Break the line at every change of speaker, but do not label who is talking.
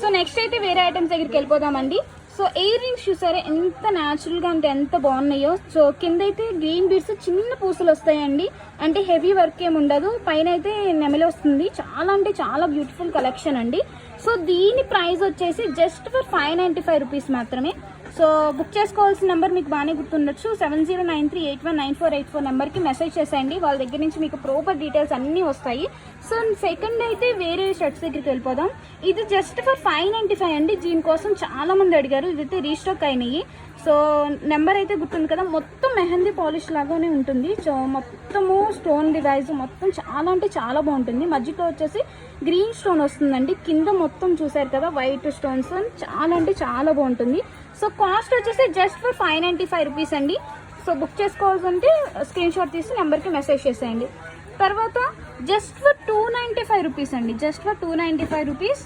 So next అయితే వేరే items దగ్గరికి వెళ్ళిపోదామండి. సో ఇయర్ రింగ్స్ చూసారా ఎంత న్యాచురల్గా అంటే ఎంత బాగున్నాయో. సో కింద అయితే గ్రీన్ బీడ్స్ చిన్న పూసలు వస్తాయండి, అంటే హెవీ వర్క్ ఏమి ఉండదు, పైన అయితే నెమలి వస్తుంది. చాలా అంటే చాలా బ్యూటిఫుల్ కలెక్షన్ అండి. సో దీని ప్రైస్ వచ్చేసి జస్ట్ ఫర్ 595 రూపీస్ మాత్రమే. సో బుక్ చేసుకోవాల్సిన నెంబర్ మీకు బాగానే గుర్తుండొచ్చు, 7093819484 నెంబర్కి మెసేజ్ చేసేయండి. వాళ్ళ దగ్గర నుంచి మీకు ప్రాపర్ డీటెయిల్స్ అన్నీ వస్తాయి. సో సెకండ్ అయితే వేరే షర్ట్స్ దగ్గరికి వెళ్ళిపోదాం. ఇది జస్ట్ ఫర్ 595 అండి. దీనికోసం చాలామంది అడిగారు, ఇదైతే రీస్టాక్ అయినాయి. సో నెంబర్ అయితే గుర్తుంది కదా, మొత్తం మెహందీ పాలిష్ లాగానే ఉంటుంది. సో మొత్తము స్టోన్ డివైజ్ మొత్తం చాలా అంటే చాలా బాగుంటుంది. మధ్యలో వచ్చేసి గ్రీన్ స్టోన్ వస్తుందండి, కింద మొత్తం చూసారు కదా వైట్ స్టోన్స్, చాలా అంటే చాలా బాగుంటుంది. సో కాస్ట్ వచ్చేసి జస్ట్ ఫర్ 595 రూపీస్ అండి. సో బుక్ చేసుకోవాల్సింటే స్క్రీన్ షాట్ తీసి నెంబర్కి మెసేజ్ చేసేయండి. తర్వాత జస్ట్ ఫర్ 295 రూపీస్ అండి, జస్ట్ ఫర్ 295 రూపీస్